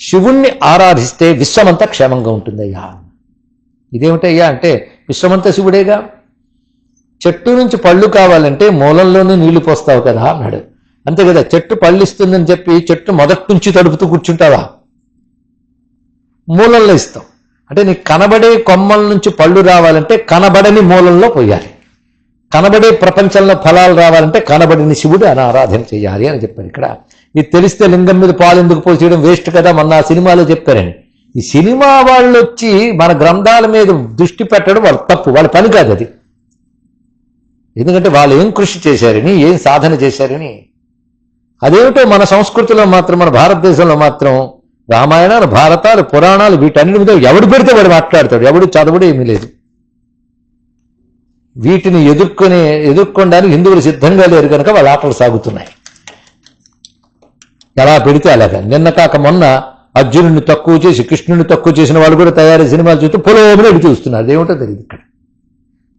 శివుణ్ణి ఆరాధిస్తే విశ్వమంతా క్షేమంగా ఉంటుందయ్యా. ఇదేమిటయ్యా అంటే విశ్వమంతా శివుడేగా. చెట్టు నుంచి పళ్ళు కావాలంటే మూలంలోనే నీళ్లు పోస్తావు కదా అన్నాడు. అంతే కదా, చెట్టు పళ్ళు ఇస్తుందని చెప్పి చెట్టు మొదటి నుంచి తడుపుతూ కూర్చుంటావా? మూలంలో ఇస్తాం. అంటే నీకు కనబడే కొమ్మల నుంచి పళ్ళు రావాలంటే కనబడని మూలంలో పోయాలి. కనబడే ప్రపంచంలో ఫలాలు రావాలంటే కనబడిన శివుడు అని ఆరాధన చేయాలి అని చెప్పారు. ఇక్కడ ఇది తెలిస్తే లింగం మీద పాలు ఎందుకు పోసేయడం వేస్ట్ కదా, మొన్న ఆ సినిమాలో చెప్పారని. ఈ సినిమా వాళ్ళు వచ్చి మన గ్రంథాల మీద దృష్టి పెట్టడం వాళ్ళ తప్పు, వాళ్ళ పని కాదు అది. ఎందుకంటే వాళ్ళు ఏం కృషి చేశారని, ఏం సాధన చేశారని. అదేమిటో మన సంస్కృతిలో మాత్రం, మన భారతదేశంలో మాత్రం రామాయణాలు, భారతాలు, పురాణాలు వీటన్నిటి మీద ఎవడు పెడితే వాడు మాట్లాడతాడు, ఎవడు చదవడు ఏమీ లేదు. వీటిని ఎదుర్కొనడానికి హిందువులు సిద్ధంగా లేరు కనుక వాళ్ళ ఆటలు సాగుతున్నాయి. ఎలా పెడితే అలాగా. నిన్న కాక మొన్న అర్జునుడిని తక్కువ చేసి కృష్ణుడిని తక్కువ చేసిన వాళ్ళు కూడా తయారీ సినిమాలు చూస్తే పొలమని ఎడి చూస్తున్నారు. అదేమిటో తెలియదు. ఇక్కడ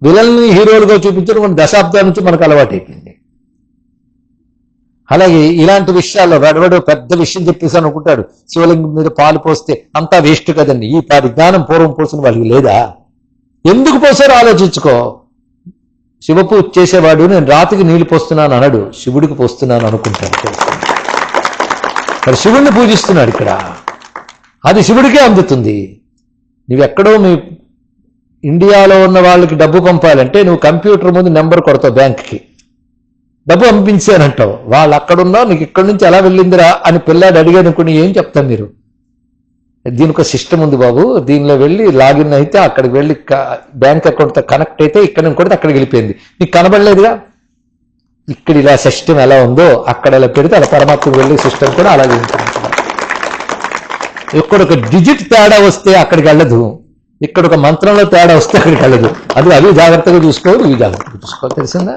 విలన్ని హీరోలుగా చూపించడం మన దశాబ్దాల నుంచి మనకు అలవాటైపోయింది. అలాగే ఇలాంటి విషయాల్లో వాడు పెద్ద విషయం చెప్పేసి అనుకుంటాడు, శివలింగం మీద పాలు పోస్తే అంతా వేస్ట్ కదండి. ఈ జ్ఞానం పూర్వం పోసిన వాళ్ళకి లేదా? ఎందుకు పోసారో ఆలోచించుకో. శివ పూజ చేసేవాడు నేను రాతికి నీళ్లు పోస్తున్నాను అనడు, శివుడికి పోస్తున్నాను అనుకుంటాను. మరి శివుడిని పూజిస్తున్నాడు ఇక్కడ, అది శివుడికే అందుతుంది. నువ్వెక్కడో మీ ఇండియాలో ఉన్న వాళ్ళకి డబ్బు పంపాలంటే నువ్వు కంప్యూటర్ ముందు నెంబర్ కొడతావు, బ్యాంక్కి డబ్బు పంపించానంటావు. వాళ్ళు అక్కడున్నా నీకు ఇక్కడి నుంచి ఎలా వెళ్ళిందిరా అని పిల్లాడు అడిగాడు అనుకుని ఏం చెప్తాం మీరు? దీనికి ఒక సిస్టమ్ ఉంది బాబు, దీనిలో వెళ్ళి లాగిన్ అయితే అక్కడికి వెళ్ళి బ్యాంక్ అకౌంట్తో కనెక్ట్ అయితే ఇక్కడ కొడితే అక్కడికి వెళ్ళిపోయింది. నీకు కనబడలేదుగా. ఇక్కడ ఇలా సిస్టమ్ ఎలా ఉందో అక్కడ ఇలా పెడితే అలా పరమాత్మకు వెళ్ళే సిస్టమ్ కూడా అలాగే ఉంటుంది. ఇక్కడ ఒక డిజిట్ తేడా వస్తే అక్కడికి వెళ్ళదు, ఇక్కడ ఒక మంత్రంలో తేడా వస్తే అక్కడికి వెళ్ళదు. అది జాగ్రత్తగా చూసుకోవాలి, ఇవి జాగ్రత్తగా చూసుకోవాలి. తెలిసిందా?